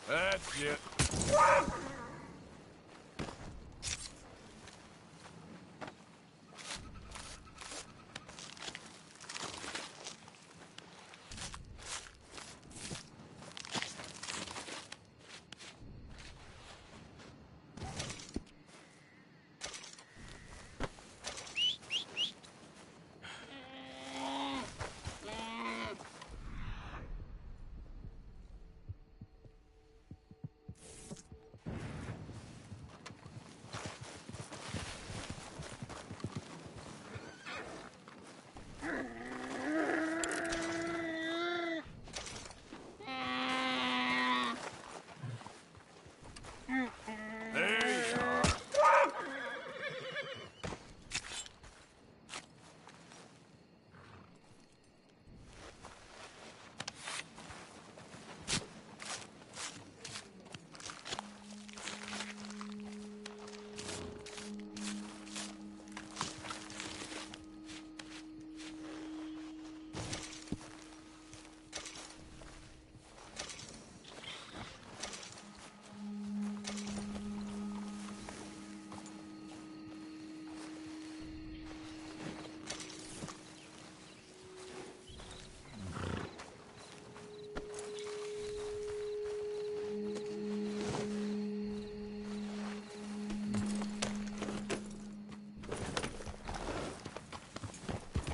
That's it.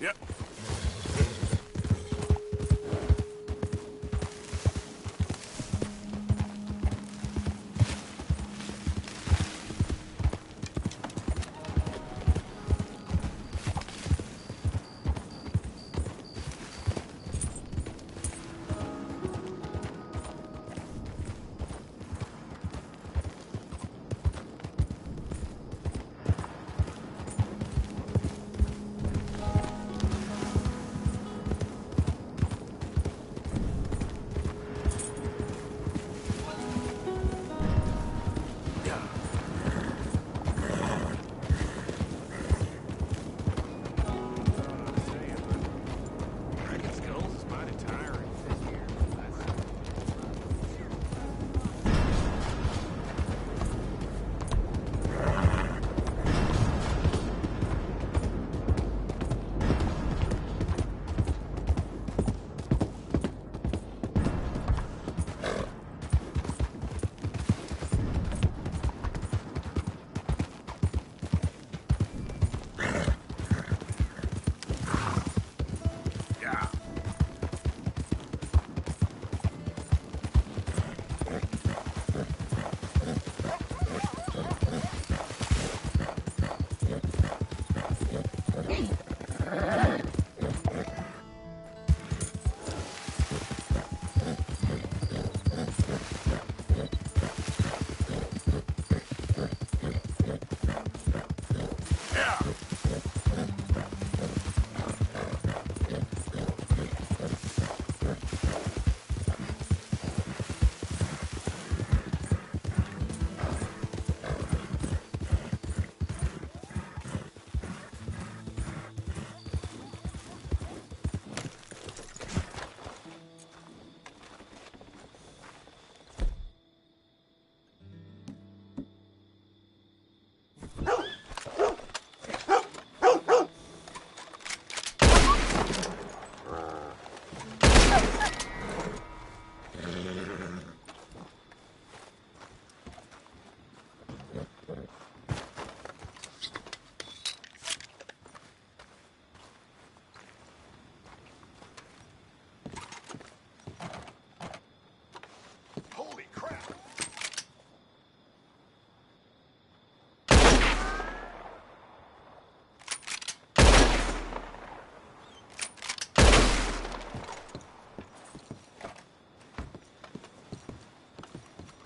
Yep.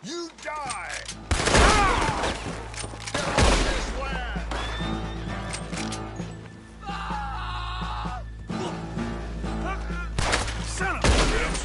You die! Ah! Get off this land! Ah! Son of a bitch!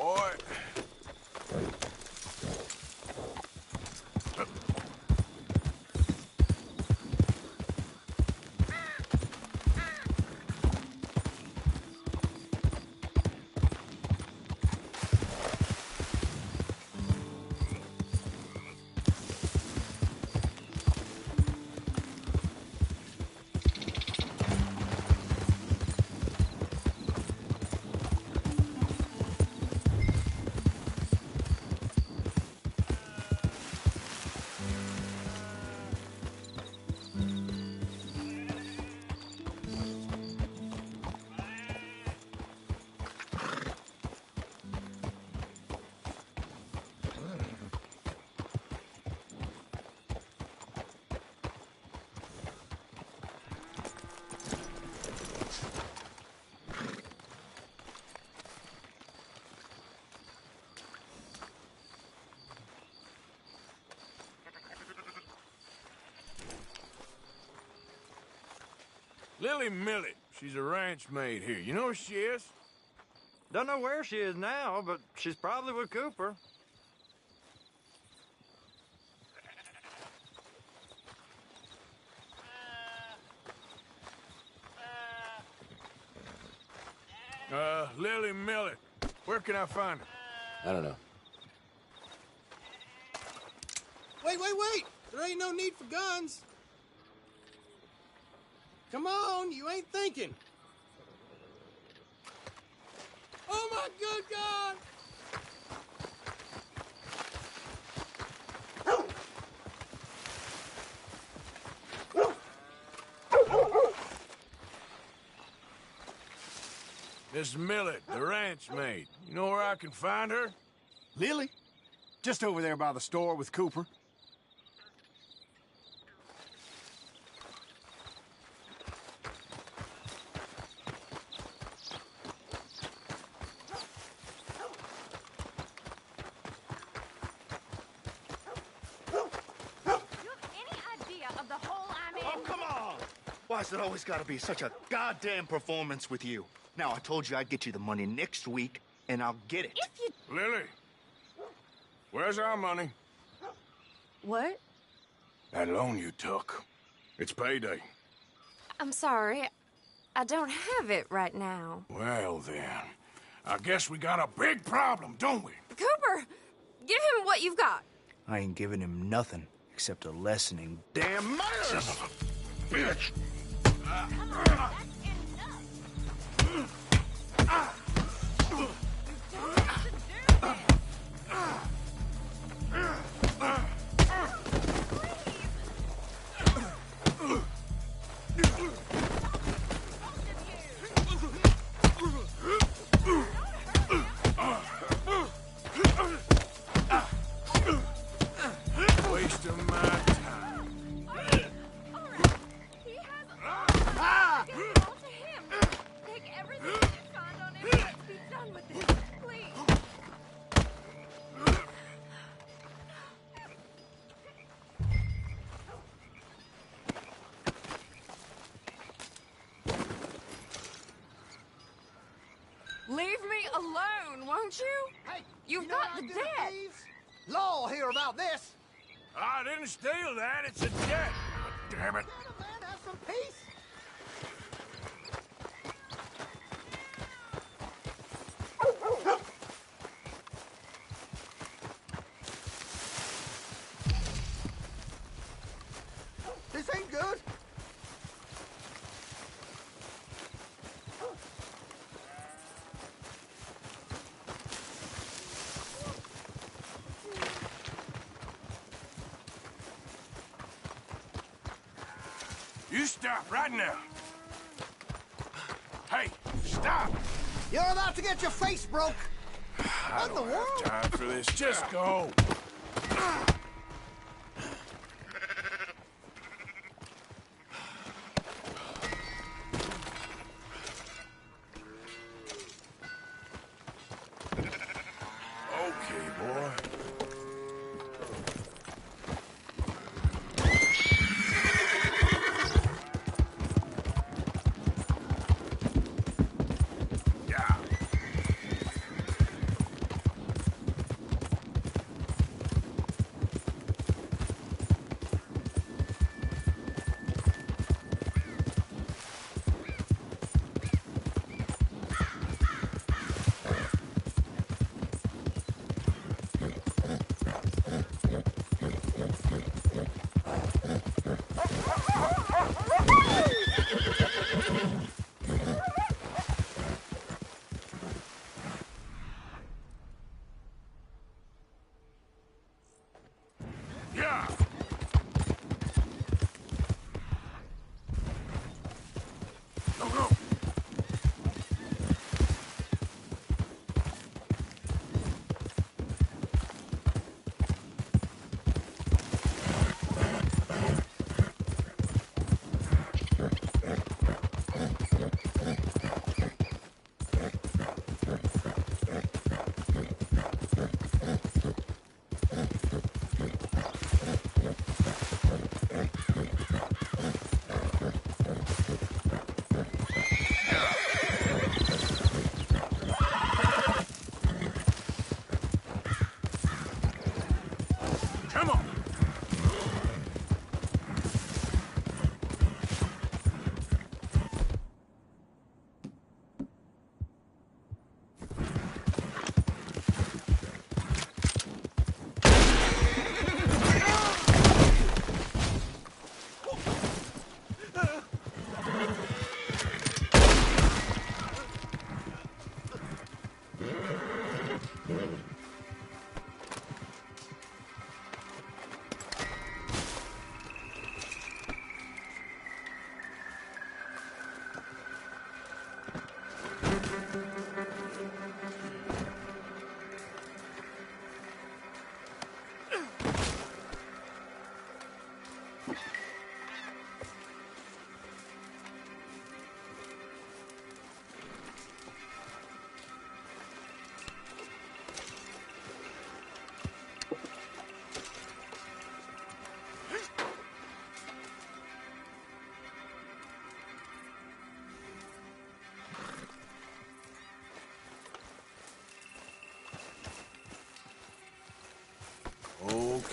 Boy. Lily Millie. She's a ranch maid here. You know where she is? Don't know where she is now, but she's probably with Cooper. Lily Millie. Where can I find her? I don't know. Wait! There ain't no need for guns. Come on, you ain't thinking. Oh my good God! Miss Millie, the ranch maid. You know where I can find her? Lily? Just over there by the store with Cooper. Why's it always gotta be such a goddamn performance with you? Now, I told you I'd get you the money next week, and I'll get it. If you... Lily, where's our money? What? That loan you took. It's payday. I'm sorry. I don't have it right now. Well, then. I guess we got a big problem, don't we? Cooper! Give him what you've got. I ain't giving him nothing except a lessening damn murders! Bitch! Come on, that's enough. You don't have to do this. Wasting my time. He has Get all to him. Take everything you find on him. Let's be done with this, please. Leave me alone, won't you? Hey, You've you know got what I the do to debt. thieves? Law will hear about this. I didn't steal that. It's a debt. Damn it. Let a man have some peace. This ain't good. You stop right now. Hey, stop. You're about to get your face broke. I What in the don't have world? time for this. Just go. Okay, boy. Yeah. Yeah. Go, go.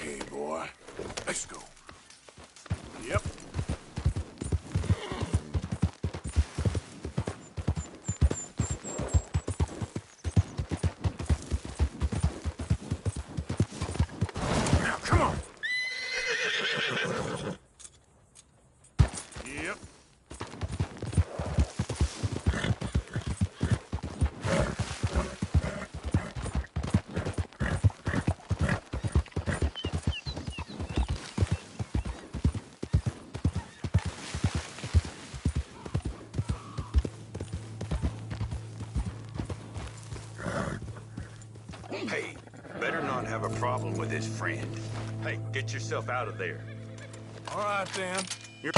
Okay, boy. Let's go. Yep. Now, come on. Yep. Hey, better not have a problem with his friend. Hey, get yourself out of there. All right, then. You're...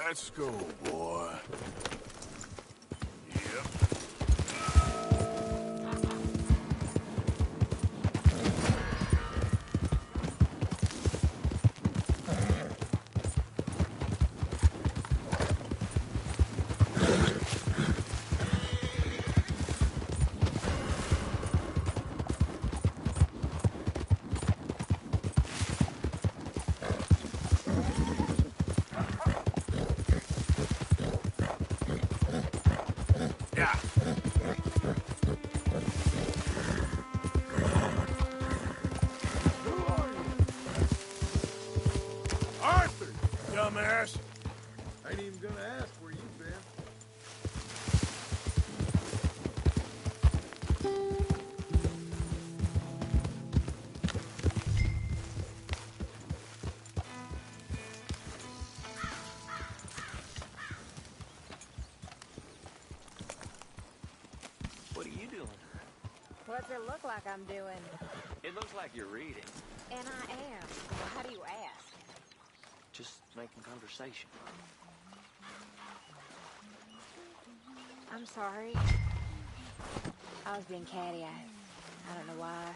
Let's go, boy. Yep. Yeah. Arthur, dumbass. Ain't even gonna ask where you've been. What are you doing? What's it look like I'm doing? It looks like you're reading. And I am. Well, how do you ask? Just making conversation. I'm sorry. I was being catty. I don't know why.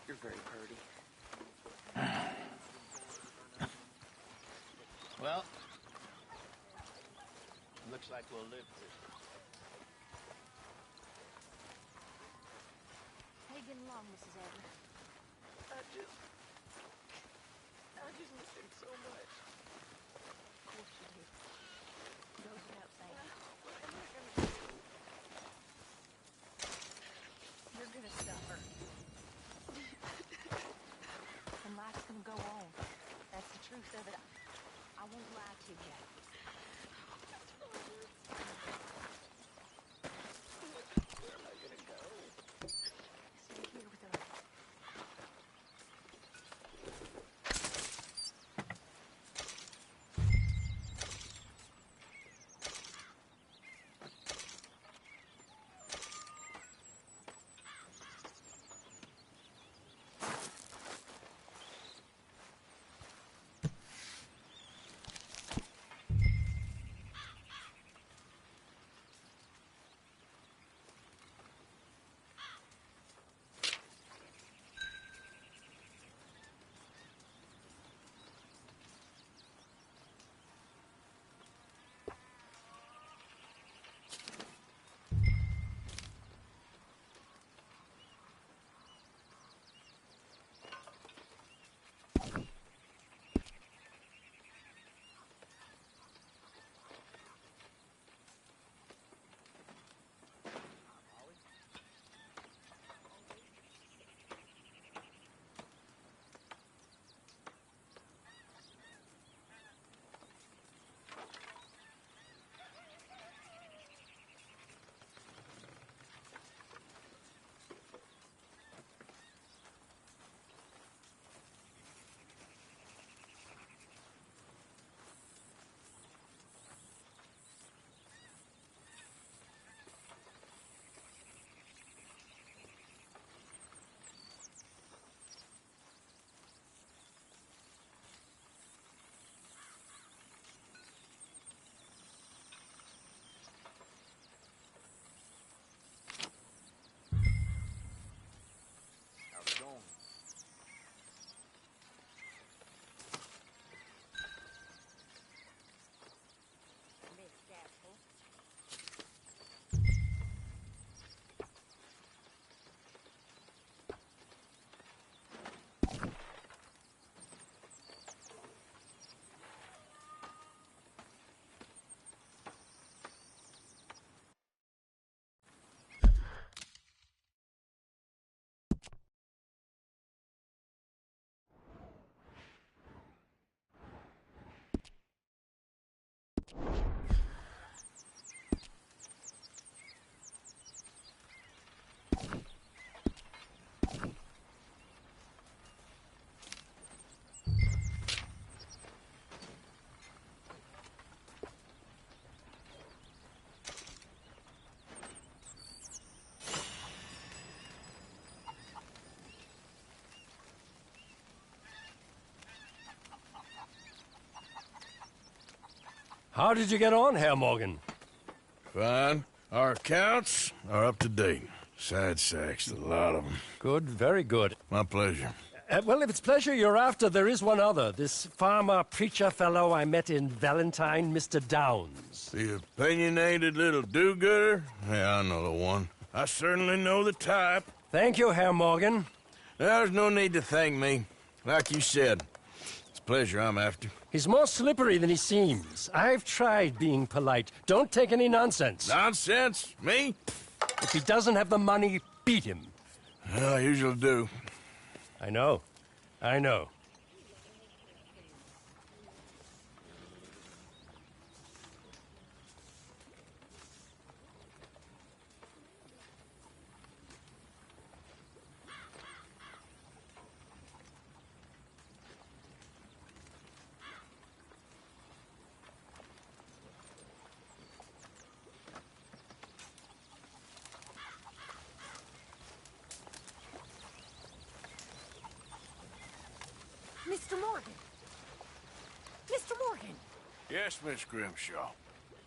You're very pretty. Well, looks like we'll live through. How you getting along, Mrs. Edwards? I just miss him so much. Of course you do. Goes without saying. You're gonna suffer. And life's gonna go on. That's the truth of it. I won't lie to you. Where am I gonna go? Stay here with us. How did you get on, Herr Morgan? Fine. Our accounts are up to date. Sad sacks, a lot of them. Good, very good. My pleasure. Well, if it's pleasure you're after, there is one other. This farmer preacher fellow I met in Valentine, Mr. Downs. The opinionated little do-gooder? Yeah, I know the one. I certainly know the type. Thank you, Herr Morgan. There's no need to thank me. Like you said, it's pleasure I'm after. He's more slippery than he seems. I've tried being polite. Don't take any nonsense. Nonsense? Me? If he doesn't have the money, beat him. Well, I usually do. I know. I know. Mr. Morgan! Mr. Morgan! Yes, Miss Grimshaw.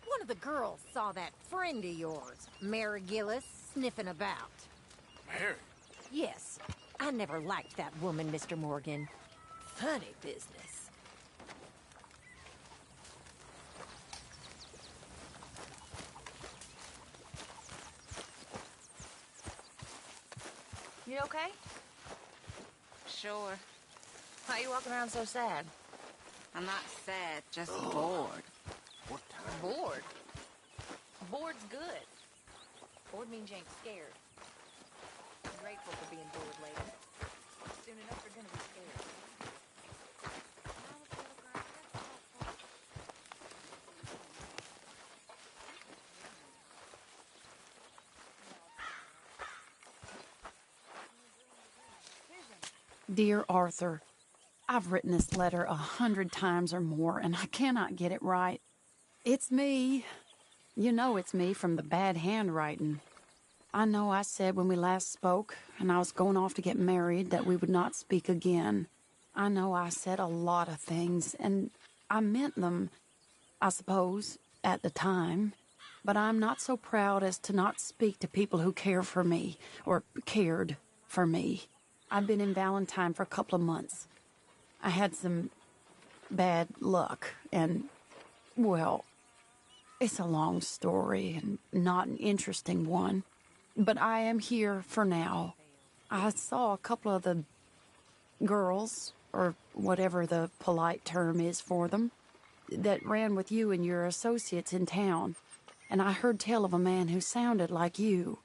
One of the girls saw that friend of yours, Mary Gillis, sniffing about. Mary? Yes. I never liked that woman, Mr. Morgan. Funny business. You okay? Sure. Why are you walking around so sad? I'm not sad, just bored. Bored? Bored's good. Bored means you ain't scared. I'm grateful for being bored, lady. Soon enough, you're gonna be scared. Dear Arthur, I've written this letter 100 times or more, and I cannot get it right. It's me. You know it's me from the bad handwriting. I know I said when we last spoke, and I was going off to get married, that we would not speak again. I know I said a lot of things, and I meant them, I suppose, at the time. But I'm not so proud as to not speak to people who care for me, or cared for me. I've been in Valentine for a couple of months. I had some bad luck, and, well, it's a long story and not an interesting one. But I am here for now. I saw a couple of the girls, or whatever the polite term is for them, that ran with you and your associates in town. And I heard tell of a man who sounded like you.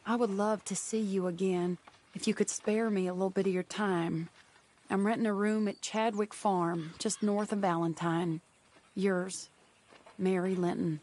I would love to see you again, if you could spare me a little bit of your time. I'm renting a room at Chadwick Farm, just north of Valentine. Yours, Mary Linton.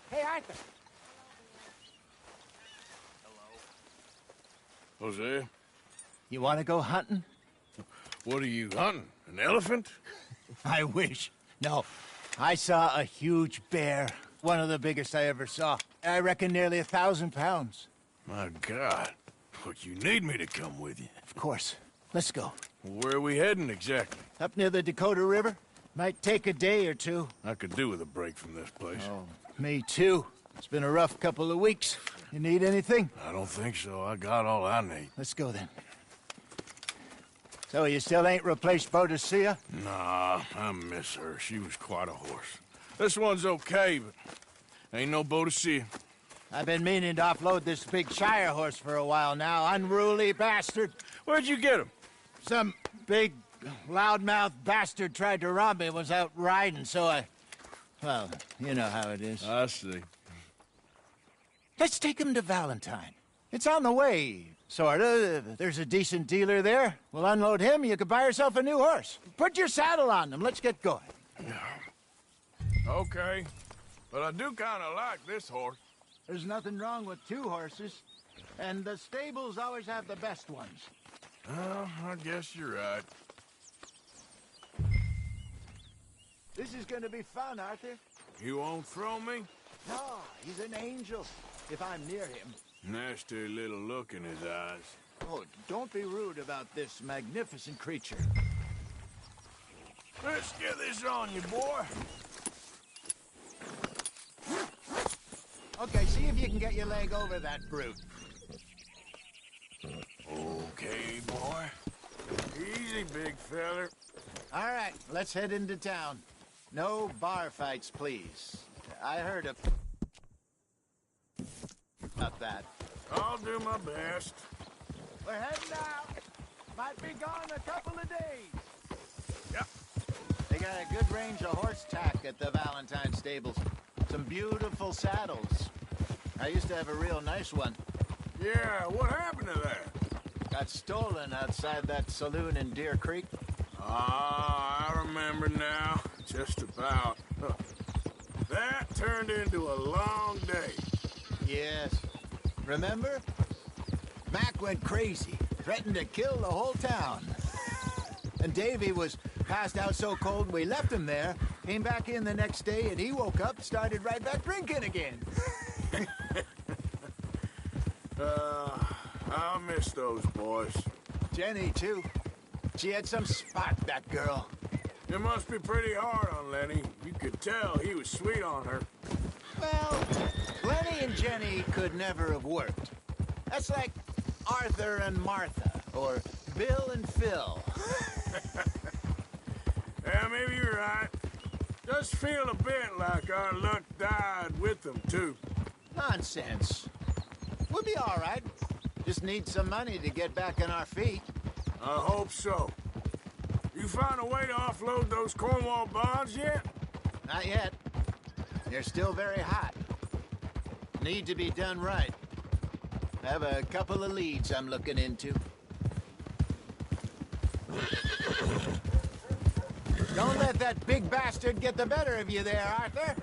Hey, Arthur. Jose? You want to go hunting? What are you hunting? An elephant? I wish. No, I saw a huge bear. One of the biggest I ever saw. I reckon nearly 1,000 pounds. My God. But you need me to come with you. Of course. Let's go. Where are we heading exactly? Up near the Dakota River. Might take a day or two. I could do with a break from this place. Oh, me too. It's been a rough couple of weeks. You need anything? I don't think so. I got all I need. Let's go then. So you still ain't replaced Boadicea? Nah, I miss her. She was quite a horse. This one's okay, but ain't no Boadicea. I've been meaning to offload this big Shire horse for a while now. Unruly bastard. Where'd you get him? Some big, loudmouth bastard tried to rob me, was out riding, so I... Well, you know how it is. I see. Let's take him to Valentine. It's on the way, sorta. There's a decent dealer there. We'll unload him, you could buy yourself a new horse. Put your saddle on him, let's get going. Okay, but I do kind of like this horse. There's nothing wrong with two horses, and the stables always have the best ones. Oh, I guess you're right. This is gonna be fun, Arthur. You won't throw me? No, he's an angel, if I'm near him. Nasty little look in his eyes. Oh, don't be rude about this magnificent creature. Let's get this on you, boy. Okay, see if you can get your leg over that brute. Okay, boy. Easy, big feller. All right, let's head into town. No bar fights, please. I heard about that. I'll do my best. We're heading out. Might be gone a couple of days. Yep. They got a good range of horse tack at the Valentine stables. Some beautiful saddles. I used to have a real nice one. Yeah, what happened to that? Got stolen outside that saloon in Deer Creek. Ah, I remember now. Just about. Huh. That turned into a long day. Yes. Remember? Mac went crazy, threatened to kill the whole town. And Davy was passed out so cold we left him there, came back in the next day, and he woke up, started right back drinking again. I'll miss those boys. Jenny, too. She had some spot, that girl. It must be pretty hard on Lenny. You could tell he was sweet on her. Well, Lenny and Jenny could never have worked. That's like Arthur and Martha, or Bill and Phil. Yeah, maybe you're right. Does feel a bit like our luck died with them, too. Nonsense. We'll be all right. Just need some money to get back on our feet. I hope so. You found a way to offload those Cornwall bonds yet? Not yet. They're still very hot. Need to be done right. I have a couple of leads I'm looking into. Don't let that big bastard get the better of you there, Arthur.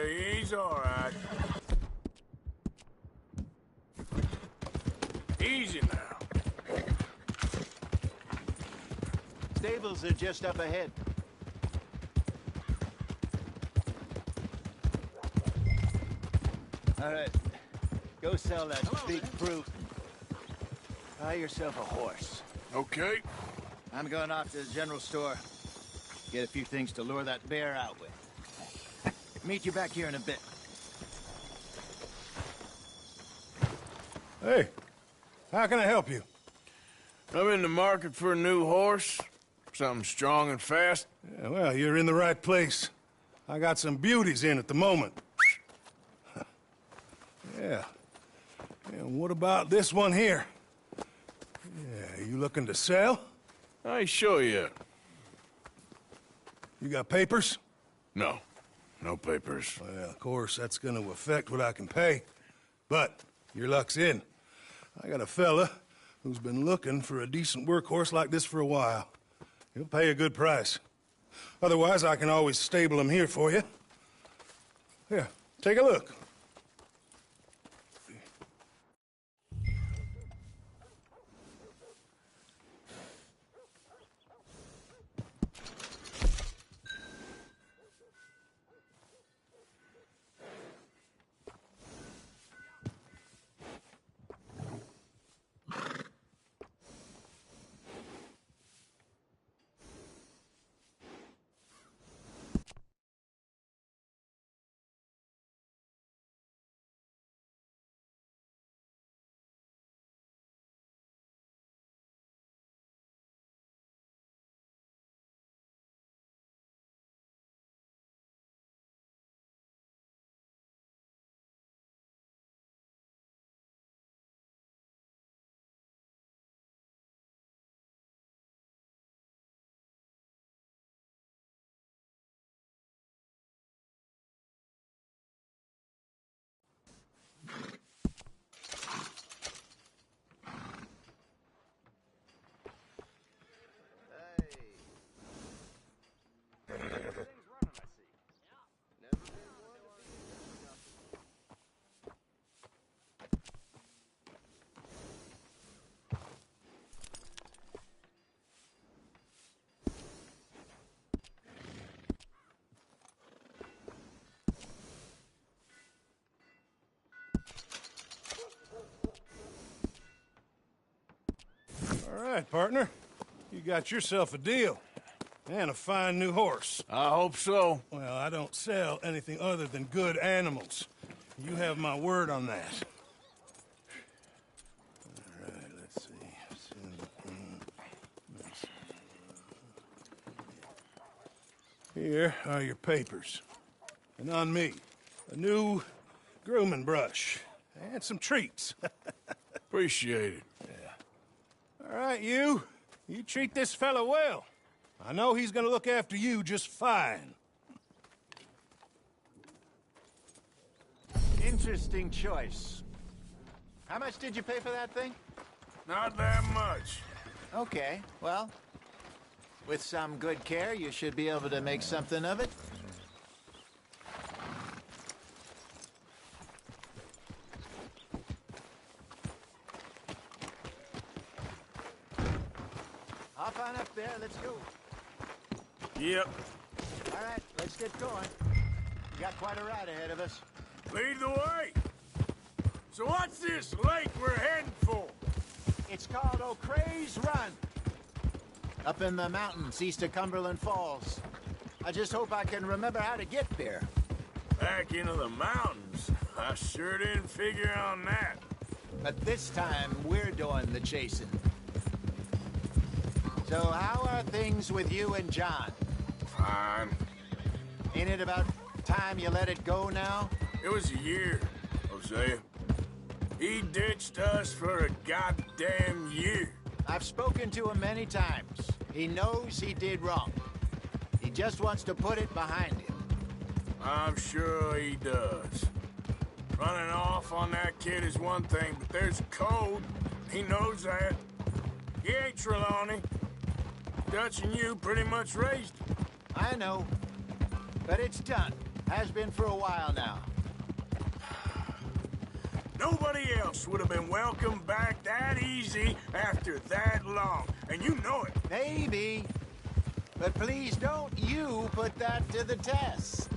He's all right. Easy now. Stables are just up ahead. All right. Go sell that big brute. Buy yourself a horse. Okay. I'm going off to the general store. Get a few things to lure that bear out with. Meet you back here in a bit. Hey, how can I help you? I'm in the market for a new horse. Something strong and fast. Yeah, well, you're in the right place. I got some beauties in at the moment. Yeah. And what about this one here? Yeah, you looking to sell? I ain't sure yet. You got papers? No. No papers. Well, of course, that's gonna affect what I can pay. But your luck's in. I got a fella who's been looking for a decent workhorse like this for a while. He'll pay a good price. Otherwise, I can always stable him here for you. Here, take a look. All right, partner. You got yourself a deal. And a fine new horse. I hope so. Well, I don't sell anything other than good animals. You have my word on that. All right, let's see. Here are your papers. And on me, a new grooming brush. And some treats. Appreciate it. Yeah. All right, you. You treat this fella well. I know he's gonna look after you just fine. Interesting choice. How much did you pay for that thing? Not that much. Okay, well, with some good care, you should be able to make something of it. Hop on up there, let's go. Yep. All right, let's get going. We got quite a ride ahead of us. Lead the way. So what's this lake we're heading for? It's called O'Creagh's Run. Up in the mountains east of Cumberland Falls. I just hope I can remember how to get there. Back into the mountains? I sure didn't figure on that. But this time, we're doing the chasing. So how are things with you and John? Fine. Ain't it about time you let it go now? It was a year, Hosea. He ditched us for a goddamn year. I've spoken to him many times. He knows he did wrong. He just wants to put it behind him. I'm sure he does. Running off on that kid is one thing, but there's code. He knows that. He ain't Trelawney. Dutch and you pretty much raised him. I know. But it's done. Has been for a while now. Nobody else would have been welcomed back that easy after that long. And you know it. Maybe. But please don't you put that to the test.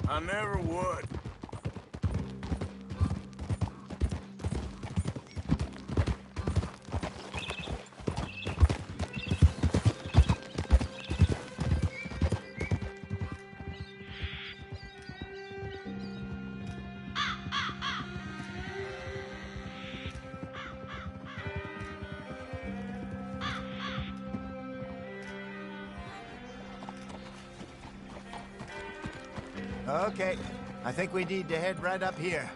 I never would. Okay. I think we need to head right up here.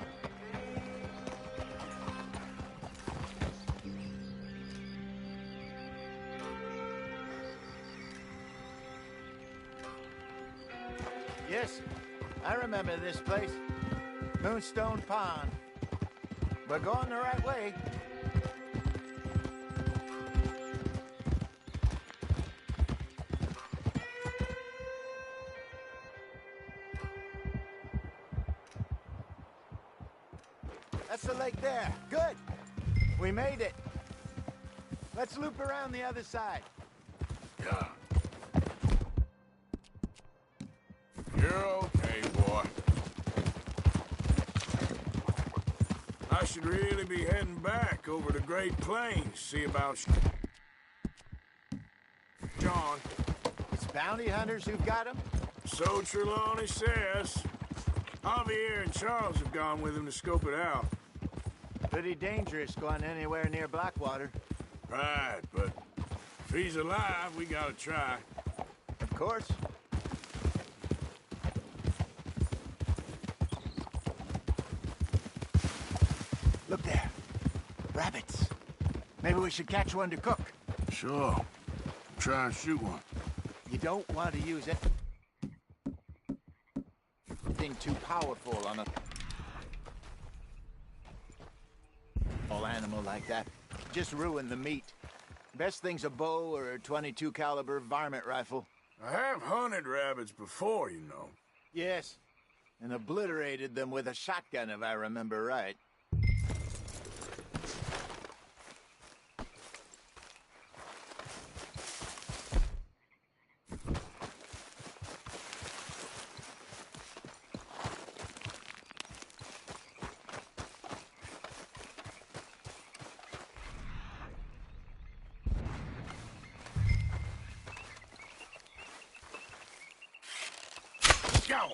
Yes, I remember this place. Moonstone Pond. We're going the right way. That's the lake there. Good. We made it. Let's loop around the other side. Yeah. You're okay, boy. I should really be heading back over the Great Plains, see about John. It's bounty hunters who've got him? So Trelawney says. Javier and Charles have gone with him to scope it out. Pretty dangerous going anywhere near Blackwater. Right, but if he's alive, we gotta try. Of course. Look there. Rabbits. Maybe we should catch one to cook. Sure. Try and shoot one. You don't want to use it. Thing too powerful on a animal like that. Just ruin the meat. Best thing's a bow or a .22 caliber varmint rifle. I have hunted rabbits before, you know. Yes, and obliterated them with a shotgun, if I remember right. Go!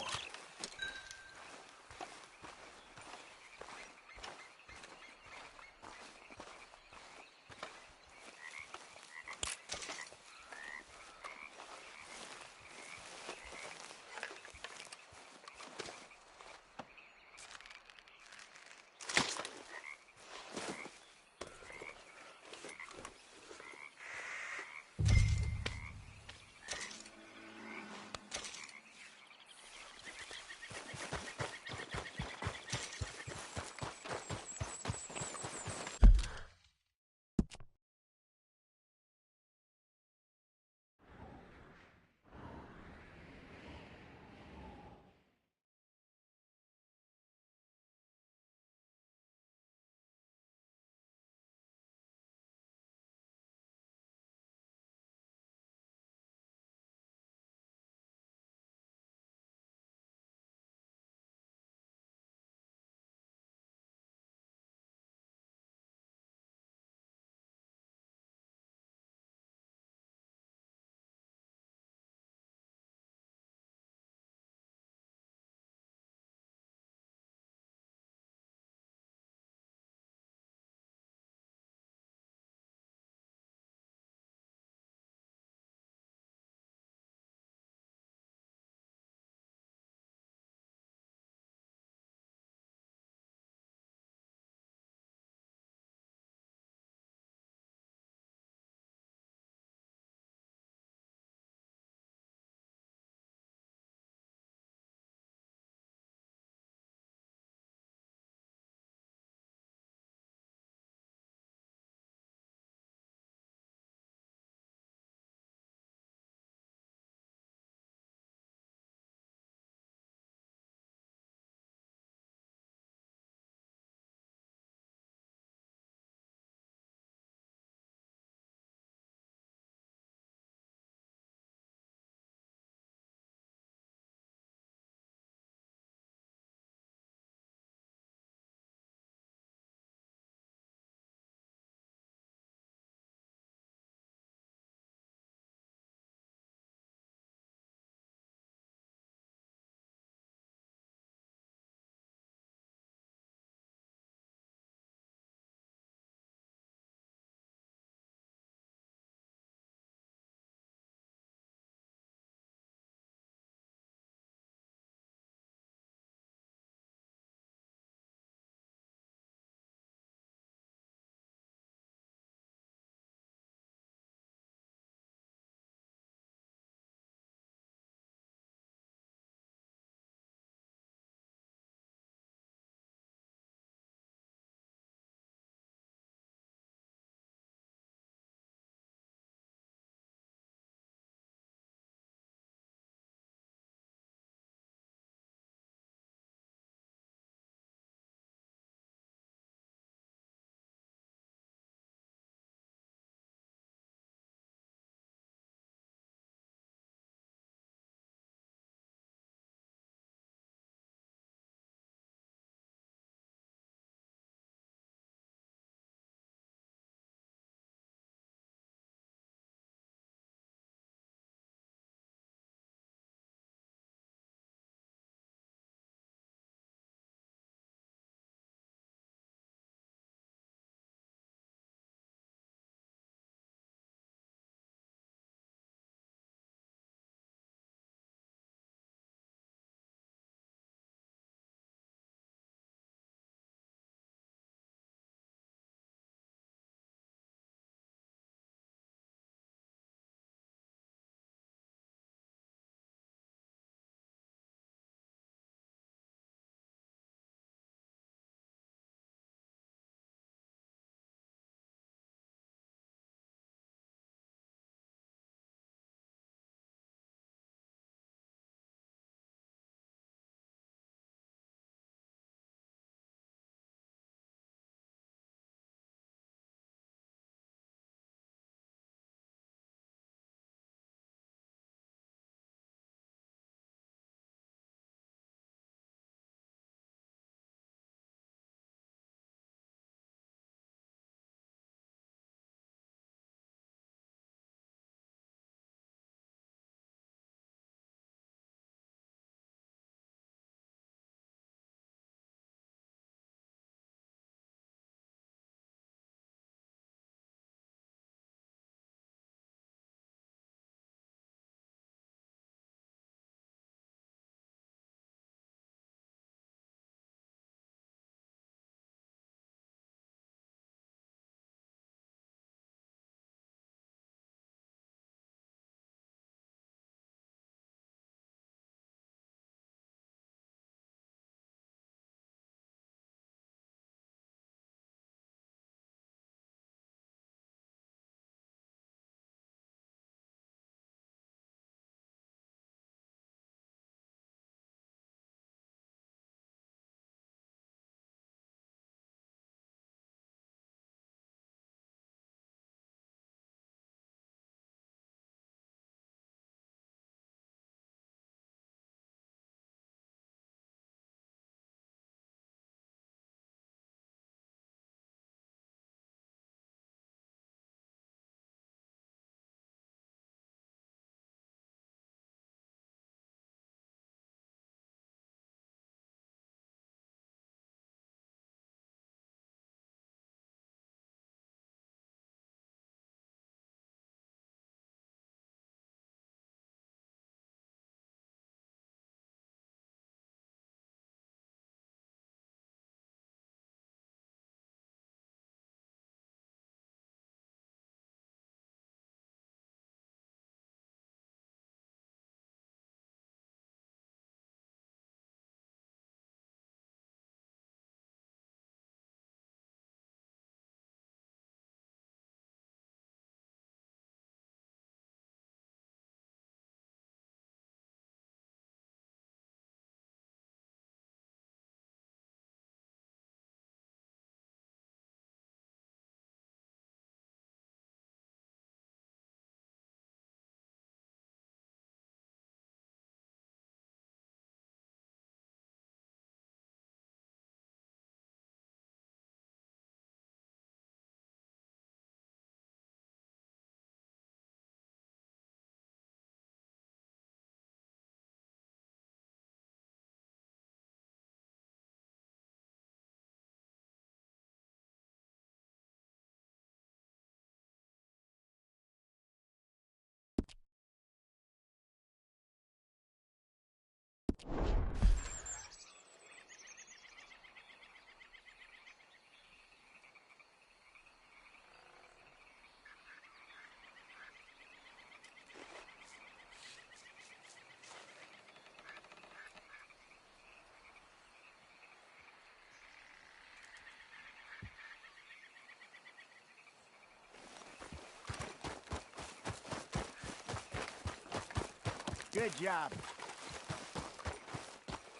Good job.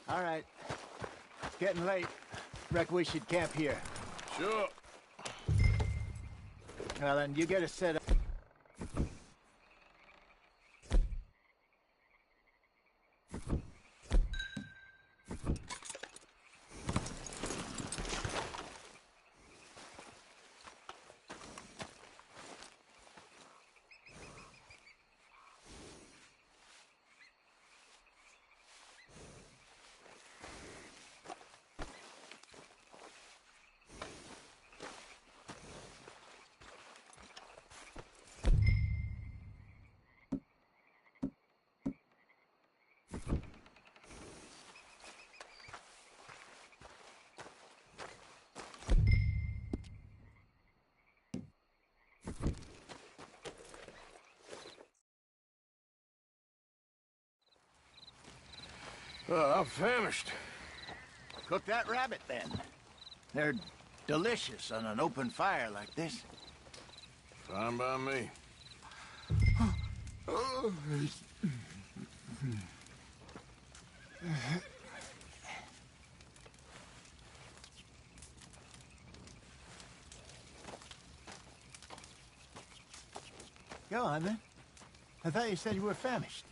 All right. It's getting late. Reckon we should camp here. Sure. Well, then you get us set up. I'm famished. Cook that rabbit, then. They're delicious on an open fire like this. Fine by me. Go on, then. I thought you said you were famished.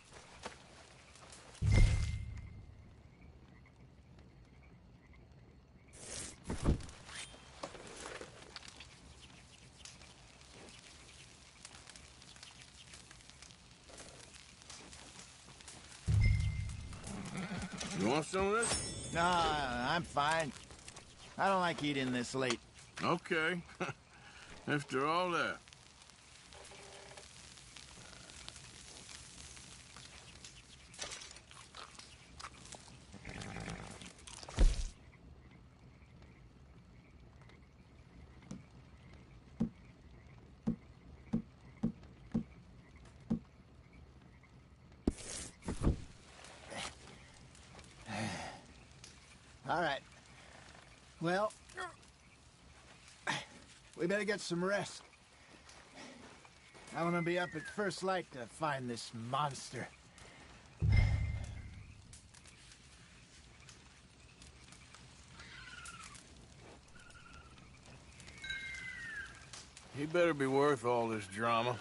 You want some of this? No, I'm fine. I don't like eating this late. Okay. After all that. All right. Well, we better get some rest. I want to be up at first light to find this monster. He better be worth all this drama.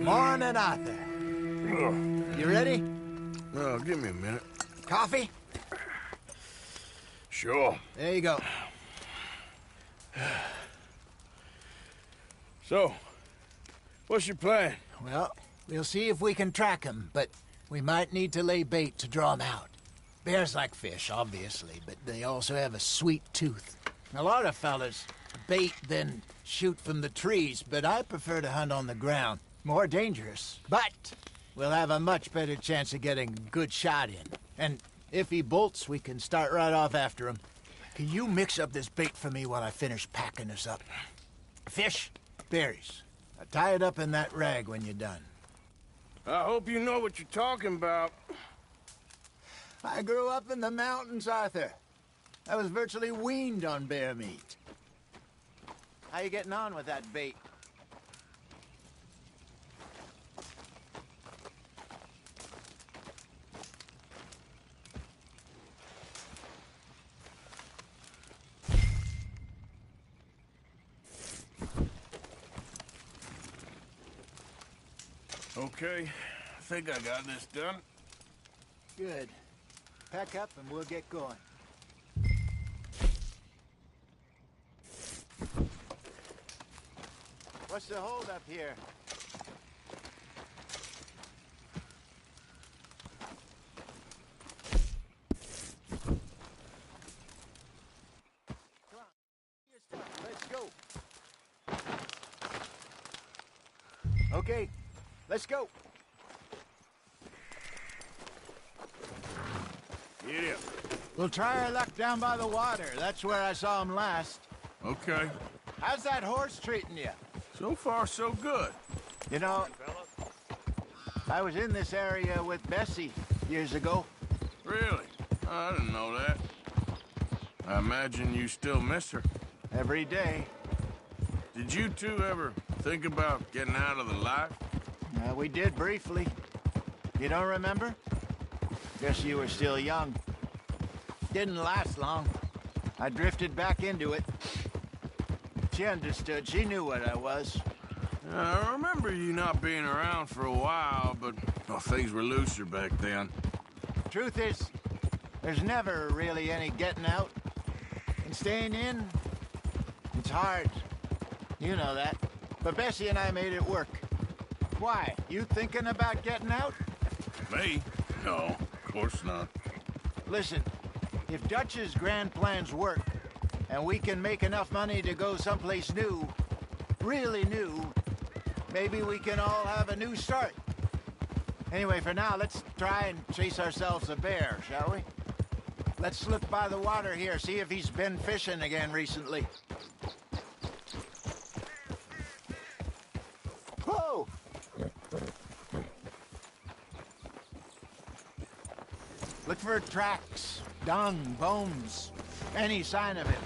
Morning, Arthur. You ready? Oh, give me a minute. Coffee? Sure. There you go. So, what's your plan? Well, we'll see if we can track him, but we might need to lay bait to draw him out. Bears like fish, obviously, but they also have a sweet tooth. A lot of fellas bait, then shoot from the trees, but I prefer to hunt on the ground. More dangerous, but we'll have a much better chance of getting a good shot in. And if he bolts, we can start right off after him. Can you mix up this bait for me while I finish packing this up? Fish, berries. Tie it up in that rag when you're done. I hope you know what you're talking about. I grew up in the mountains, Arthur. I was virtually weaned on bear meat. How you getting on with that bait? Okay, I think I got this done. Good. Pack up and we'll get going. What's the hold up here? Come on, your stuff. Let's go. Okay, let's go. Get up. We'll try our luck down by the water. That's where I saw him last. Okay. How's that horse treating you? So far, so good. You know, I was in this area with Bessie years ago. Really? I didn't know that. I imagine you still miss her. Every day. Did you two ever think about getting out of the life? We did briefly. You don't remember? Guess you were still young. Didn't last long. I drifted back into it. She understood. She knew what I was. I remember you not being around for a while, but well, things were looser back then. Truth is, there's never really any getting out. And staying in, it's hard. You know that. But Bessie and I made it work. Why? You thinking about getting out? Me? No, of course not. Listen, if Dutch's grand plans work, and we can make enough money to go someplace new, really new, maybe we can all have a new start. Anyway, for now, let's try and chase ourselves a bear, shall we? Let's look by the water here, see if he's been fishing again recently. Whoa! Look for tracks, dung, bones, any sign of it.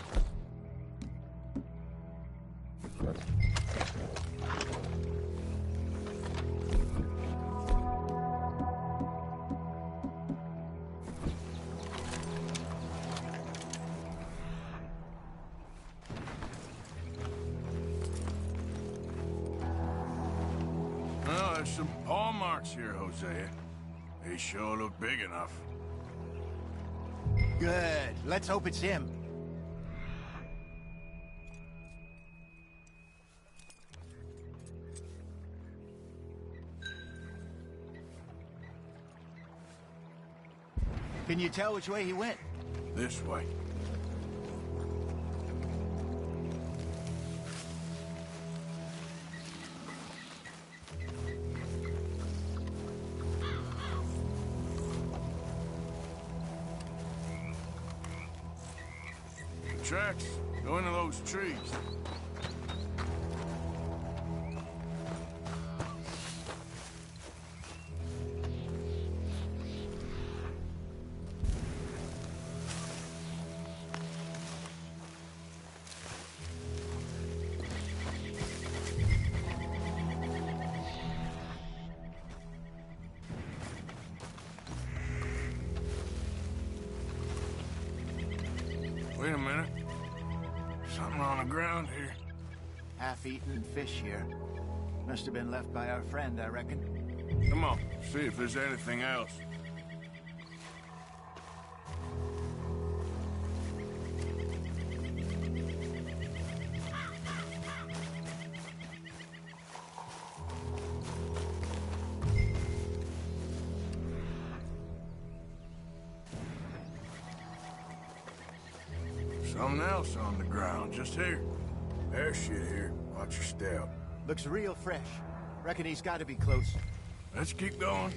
Well, there's some paw marks here, Hosea. They sure look big enough. Good. Let's hope it's him. Can you tell which way he went? This way. Tracks. Go into those trees. Wait a minute. Something on the ground here. Half-eaten fish here. Must have been left by our friend, I reckon. Come on, see if there's anything else. Something else on the ground, just here. There's shit here. Watch your step. Looks real fresh. Reckon he's got to be close. Let's keep going.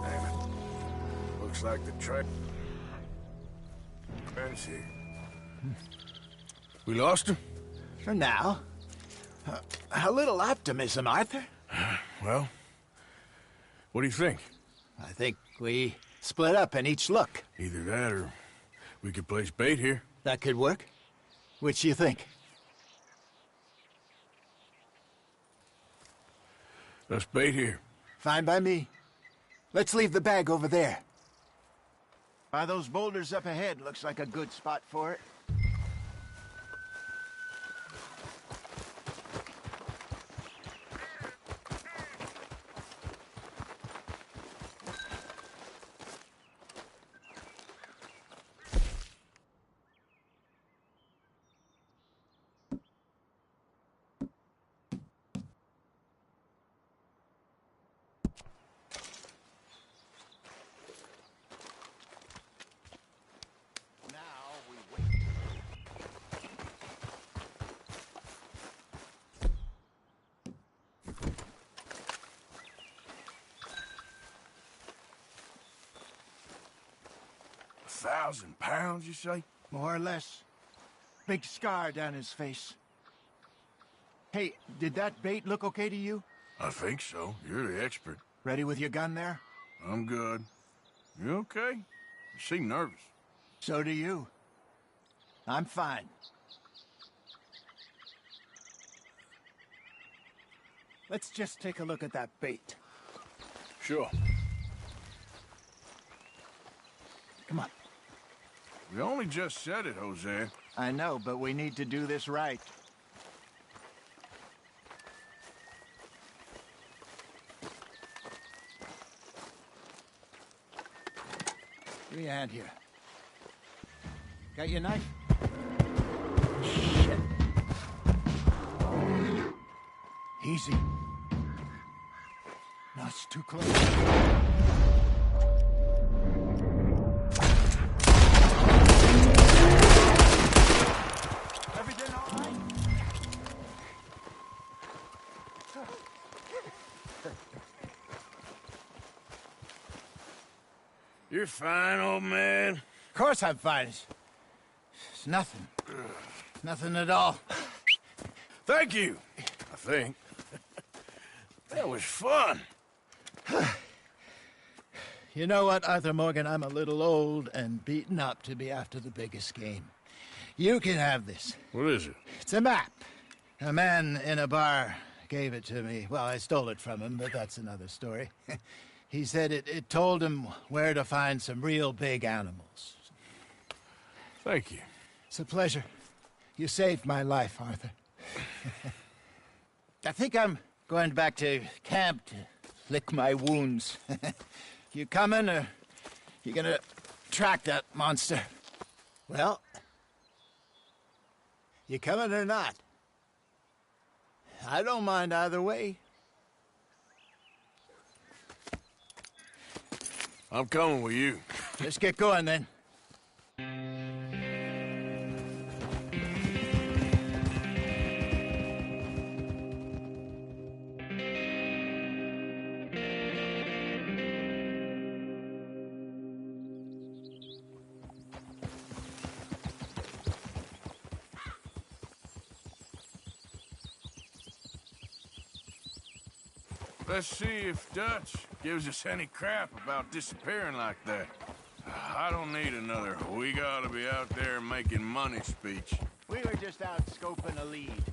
Damn it. Looks like the track. Here. We lost him? For now. A little optimism, Arthur. Well, what do you think? I think we split up and each look. Either that or we could place bait here. That could work. Which you think? Let's bait here. Fine by me. Let's leave the bag over there. By those boulders up ahead, looks like a good spot for it. 2,000 pounds, you say? More or less. Big scar down his face. Hey, did that bait look okay to you? I think so. You're the expert. Ready with your gun there? I'm good. You okay? You seem nervous. So do you. I'm fine. Let's just take a look at that bait. Sure. Come on. We only just said it, Jose. I know, but we need to do this right. Give me a hand here. Got your knife? Shit. Easy. No, it's too close. Everything all right? You're fine, old man. Of course I'm fine. It's nothing. Nothing at all. Thank you, I think. That was fun. You know what, Arthur Morgan? I'm a little old and beaten up to be after the biggest game. You can have this. What is it? It's a map. A man in a bar gave it to me. Well, I stole it from him, but that's another story. He said it told him where to find some real big animals. Thank you. It's a pleasure. You saved my life, Arthur. I think I'm going back to camp to lick my wounds. You coming, or you gonna track that monster? Well, you coming or not? I don't mind either way. I'm coming with you. Let's get going, then. Let's see if Dutch gives us any crap about disappearing like that. I don't need another "we gotta be out there making money" speech. We were just out scoping a lead.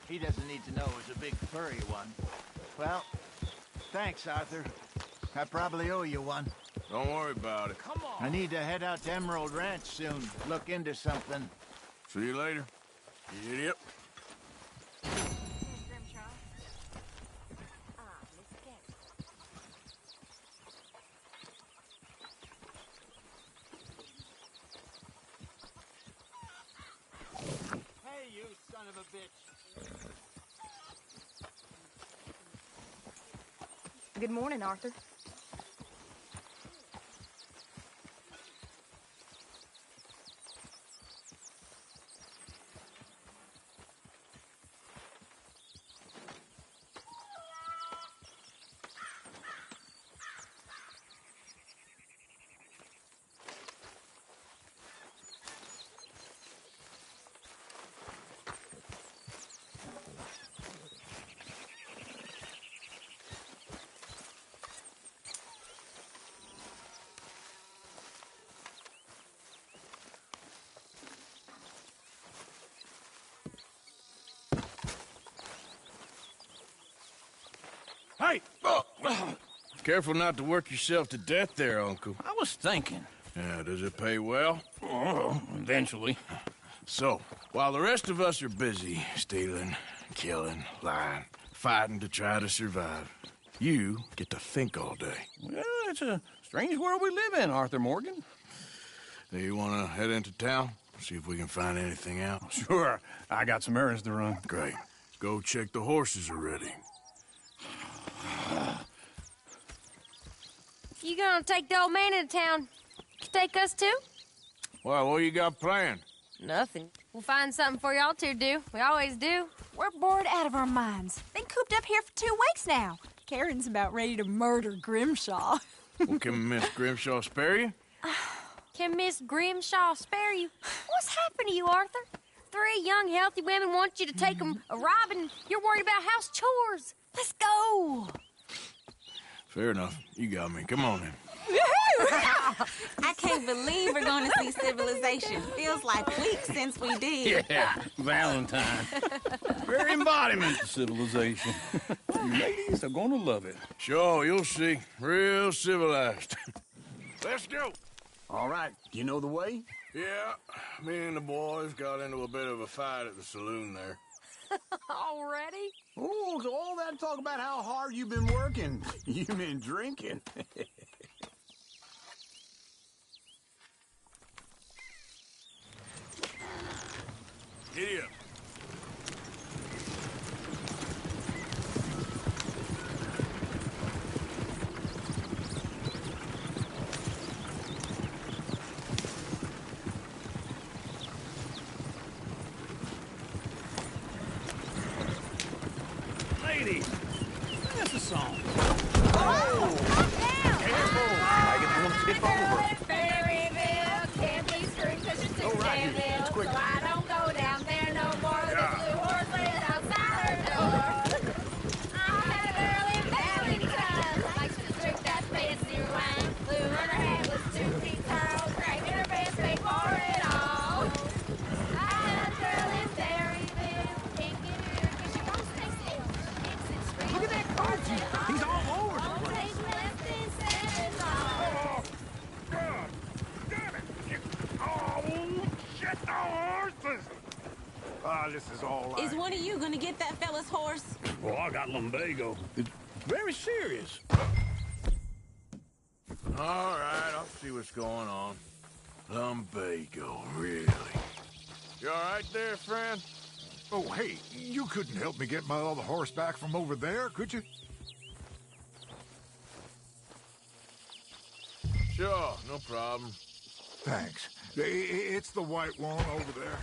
He doesn't need to know it was a big furry one. Well, thanks, Arthur. I probably owe you one. Don't worry about it. Come on. I need to head out to Emerald Ranch soon. Look into something. See you later, you idiot. Good morning, Arthur. Hey! Careful not to work yourself to death there, Uncle. I was thinking. Yeah, does it pay well? Oh, eventually. So, while the rest of us are busy stealing, killing, lying, fighting to try to survive, you get to think all day. Well, it's a strange world we live in, Arthur Morgan. Do you want to head into town? See if we can find anything out? Sure. I got some errands to run. Great. Let's go check the horses are ready. You gonna take the old man into town? Take us too? Well, what you got planned? Nothing. We'll find something for y'all to do. We always do. We're bored out of our minds. Been cooped up here for 2 weeks now. Karen's about ready to murder Grimshaw. Well, can Miss Grimshaw spare you? Can Miss Grimshaw spare you? What's happened to you, Arthur? 3 young, healthy women want you to take them a robbing. You're worried about house chores. Let's go. Fair enough. You got me. Come on, then. I can't believe we're going to see civilization. Feels like weeks since we did. Yeah, Valentine. Very embodiment of civilization. You ladies are gonna love it. Sure, you'll see. Real civilized. Let's go. All right. You know the way? Yeah, me and the boys got into a bit of a fight at the saloon there. Already? Oh, so all that talk about how hard you've been working. You've been drinking. Giddy up. Ladies, that's a song. Oh! Careful! I get one tip over. Berryville, can't be screwed 'cause you're too damn ill. So I don't go down there no more. The blue horse lays outside her door. I had a girl in Valentine, likes to drink that fancy wine. Blue on her hand was 2 feet tall, crack in her pants paid for it all. I had a girl in Berryville, can't get her 'cause she won't stay still. Look at that Archie. He's all over the place. This is all right. Is one of you going to get that fella's horse? Well, I got lumbago. It's very serious. All right, I'll see what's going on. Lumbago, really? You all right there, friend? Oh, hey, you couldn't help me get my other horse back from over there, could you? Sure, no problem. Thanks. It's the white one over there.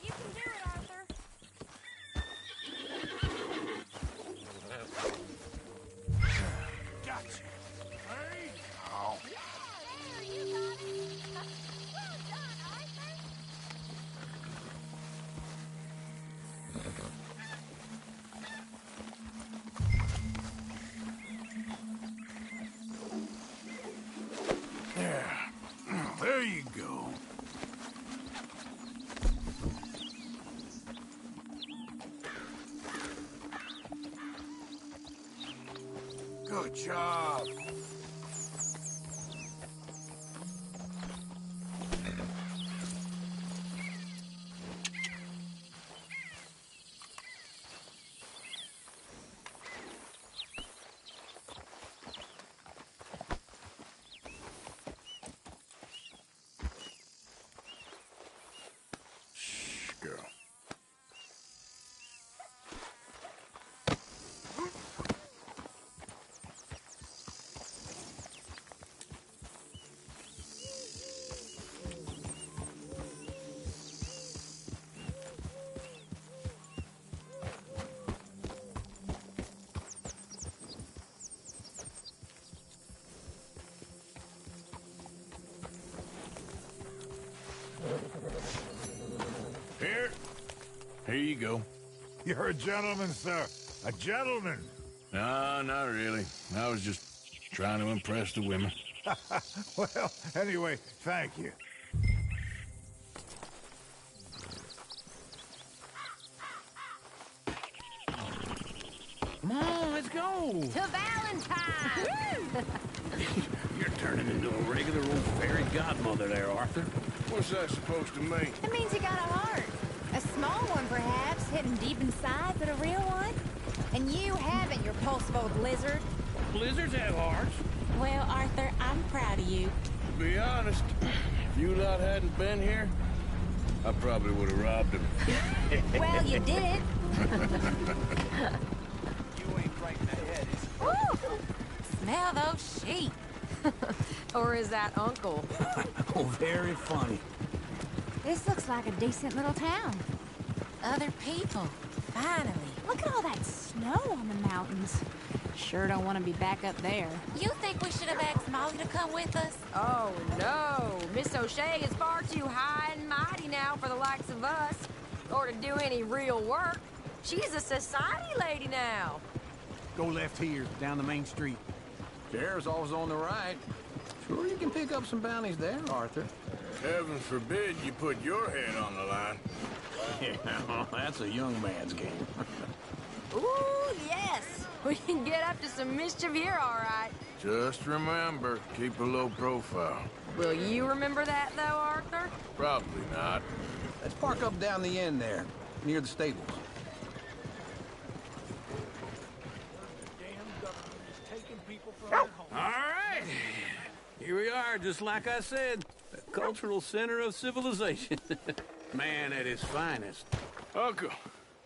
You can do it, Arthur. Gotcha. Hey, oh. There, you got it. Well done, Arthur. There you go. Good job. Shh, girl. Here you go. You're a gentleman, sir. A gentleman. No, not really. I was just trying to impress the women. Well, anyway, thank you. Come on, let's go. To Valentine! You're turning into a regular old fairy godmother there, Arthur. What's that supposed to mean? It means you got a heart. A small one, perhaps, hidden deep inside, but a real one. And you haven't, you repulsive old lizard. Blizzards have hearts. Well, Arthur, I'm proud of you. To be honest, if you lot hadn't been here, I probably would have robbed him. Well, you did it. You ain't right in the head, is it? Woo! Smell those sheep. Or is that Uncle? Oh, very funny. This looks like a decent little town. Other people. Finally. Look at all that snow. snow on the mountains. Sure don't want to be back up there. You think we should have asked Molly to come with us? Oh, no. Miss O'Shea is far too high and mighty now for the likes of us, or to do any real work. She's a society lady now. Go left here, down the main street. Sheriff's always on the right. Sure you can pick up some bounties there, Arthur. Heaven forbid you put your head on the line. Yeah, that's a young man's game. Ooh, yes. We can get up to some mischief here, all right. Just remember, keep a low profile. Will you remember that, though, Arthur? Probably not. Let's park up down the end there, near the stables. All right. Here we are, just like I said. The cultural center of civilization. Man at his finest. Uncle,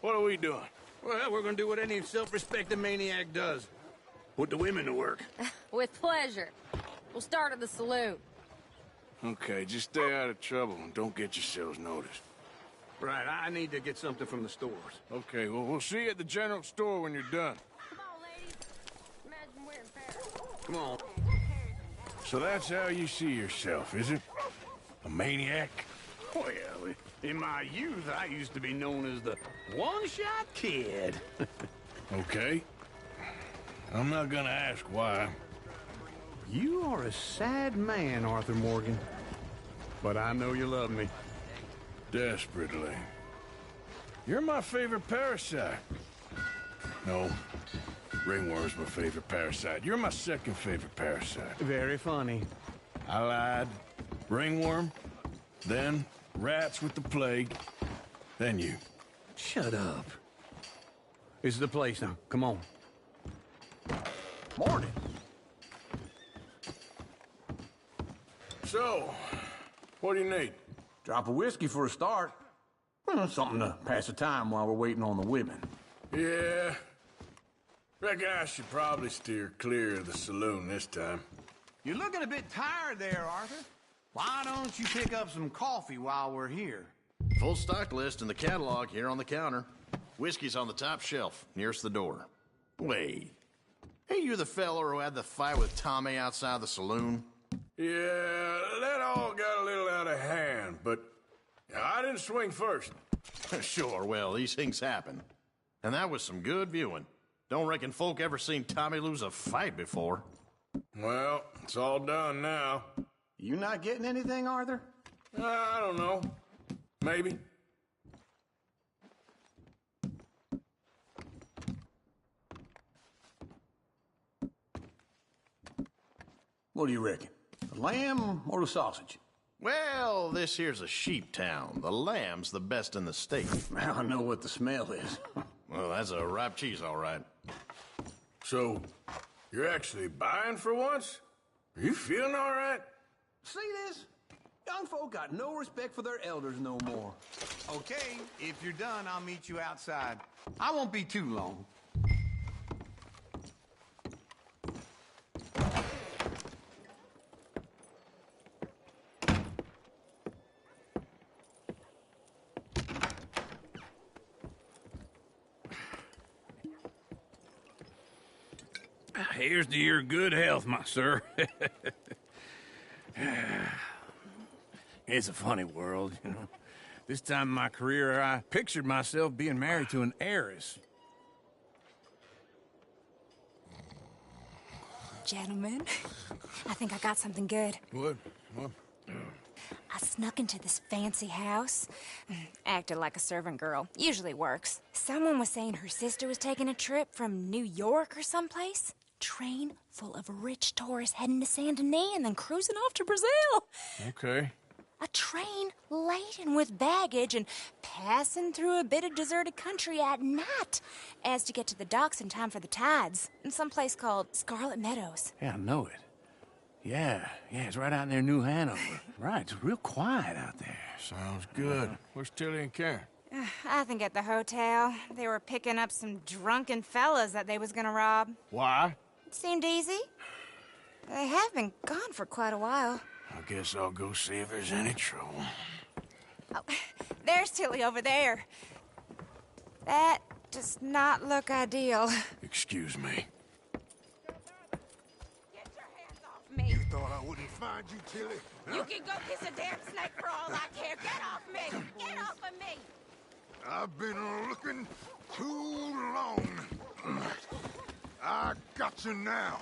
what are we doing? Well, we're gonna do what any self-respecting maniac does. Put the women to work. With pleasure. We'll start at the saloon. Okay, just stay out of trouble and don't get yourselves noticed. Right, I need to get something from the stores. Okay, well, we'll see you at the general store when you're done. Come on, ladies. Imagine we're in Paris. Come on. So that's how you see yourself, is it? A maniac? Well, in my youth, I used to be known as the one-shot kid. Okay. I'm not gonna ask why. You are a sad man, Arthur Morgan. But I know you love me. Desperately. You're my favorite parasite. No, ringworm's my favorite parasite. You're my second favorite parasite. Very funny. I lied. Ringworm, then rats with the plague, then you. Shut up. This is the place now. Come on. Morning. So, what do you need? Drop of whiskey for a start. Well, something to pass the time while we're waiting on the women. Yeah. Reckon I should probably steer clear of the saloon this time. You're looking a bit tired there, Arthur. Why don't you pick up some coffee while we're here? Full stock list in the catalog here on the counter. Whiskey's on the top shelf, nearest the door. Wait. Hey, you the fella who had the fight with Tommy outside the saloon? Yeah, that all got a little out of hand, but I didn't swing first. Sure, well, these things happen. And that was some good viewing. Don't reckon folk ever seen Tommy lose a fight before. Well, it's all done now. You not getting anything, Arthur? I don't know. Maybe. What do you reckon? The lamb or the sausage? Well, this here's a sheep town. The lamb's the best in the state. I know what the smell is. Well, that's a ripe cheese, all right. So, you're actually buying for once? Are you feeling all right? See this? Young folk got no respect for their elders no more. Okay, if you're done, I'll meet you outside. I won't be too long. Here's to your good health, my sir. It's a funny world, you know. This time in my career, I pictured myself being married to an heiress. Gentlemen, I think I got something good. What? I snuck into this fancy house. Acted like a servant girl. Usually works. Someone was saying her sister was taking a trip from New York or someplace. Train full of rich tourists heading to Saint Denis and then cruising off to Brazil. Okay. A train laden with baggage and passing through a bit of deserted country at night as to get to the docks in time for the tides in some place called Scarlet Meadows. Yeah, I know it. Yeah, it's right out near New Hanover. Right, it's real quiet out there. Sounds good. Where's Tilly and Karen? I think at the hotel. They were picking up some drunken fellas that they was gonna rob. Why? It seemed easy. They have been gone for quite a while. I guess I'll go see if there's any trouble. Oh, there's Tilly over there. That does not look ideal. Excuse me. Me. You thought I wouldn't find you, Tilly? You can go kiss a damn snake for all I care. Get off me! Get off of me! I've been looking too long. I got you now.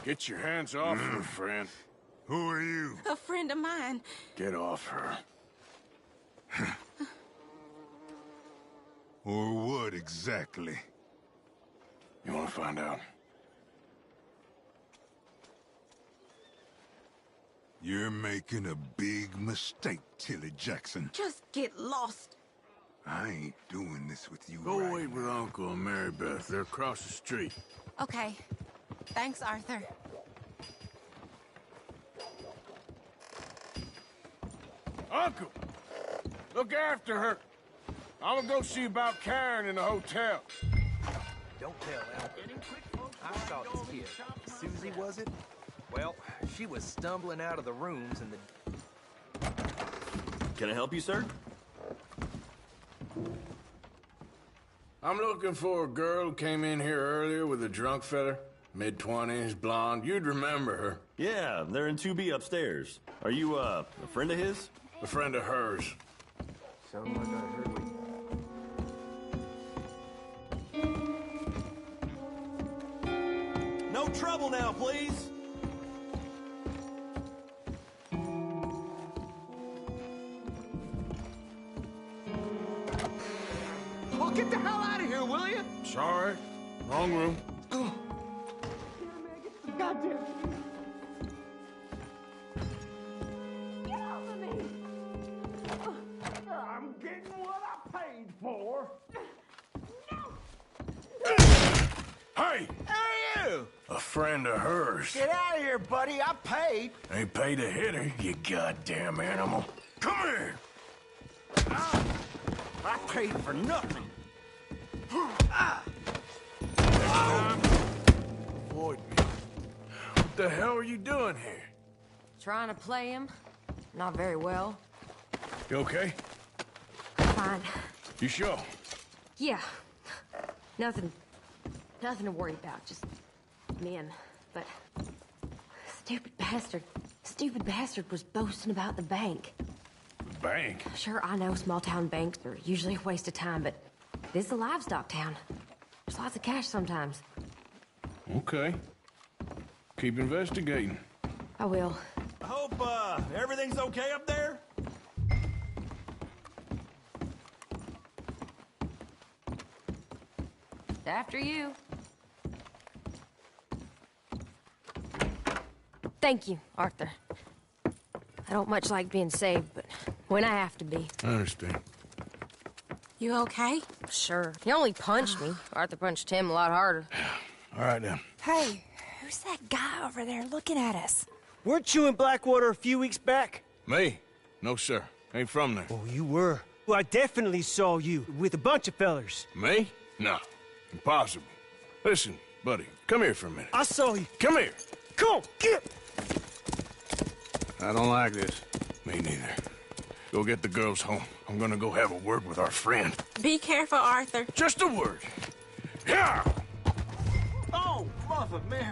Get your hands off her, friend. Who are you? A friend of mine. Get off her. Or what exactly? You want to find out? You're making a big mistake, Tilly Jackson. Just get lost. I ain't doing this with you. Go right wait with Uncle and Mary Beth. They're across the street. Okay. Thanks, Arthur. Uncle! Look after her. I'm gonna go see about Karen in the hotel. Don't tell, Al. I saw this kid. Susie, was it? Well, she was stumbling out of the rooms and the... Can I help you, sir? I'm looking for a girl who came in here earlier with a drunk fella. Mid-20s, blonde. You'd remember her. Yeah, they're in 2B upstairs. Are you, a friend of his? A friend of hers. Sounds like I heard we... No trouble now, please. Oh, get the hell out of here, will you? Sorry. Wrong room. Goddamn. Get off of me! I'm getting what I paid for. Hey! Who are you? A friend of hers. Get out of here, buddy. I paid. Ain't paid to hit her, you goddamn animal. Come here! I paid for nothing. Avoid me. What the hell are you doing here? Trying to play him. Not very well. You okay? Fine. You sure? Yeah. Nothing to worry about. Just men. But stupid bastard was boasting about the bank. Bank? Sure, I know small town banks are usually a waste of time, but this is a livestock town. There's lots of cash sometimes. Okay. Keep investigating. I will. I hope, everything's okay up there? After you. Thank you, Arthur. I don't much like being saved, but when I have to be. I understand. You okay? Sure. He only punched me. Arthur punched him a lot harder. All right, then. Hey, who's that guy over there looking at us? Weren't you in Blackwater a few weeks back? Me? No, sir. Ain't from there. Oh, you were. Well, I definitely saw you with a bunch of fellers. Me? No. Impossible. Listen, buddy, come here for a minute. I saw you. Come here. Come on, get! I don't like this. Me neither. Go get the girls home. I'm gonna go have a word with our friend. Be careful, Arthur. Just a word. Yeah! Oh, Mother Mary.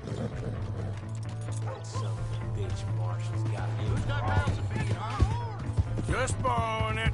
That son of a bitch Marshall's got you. Who's got house of feet, huh? Just borrowing it.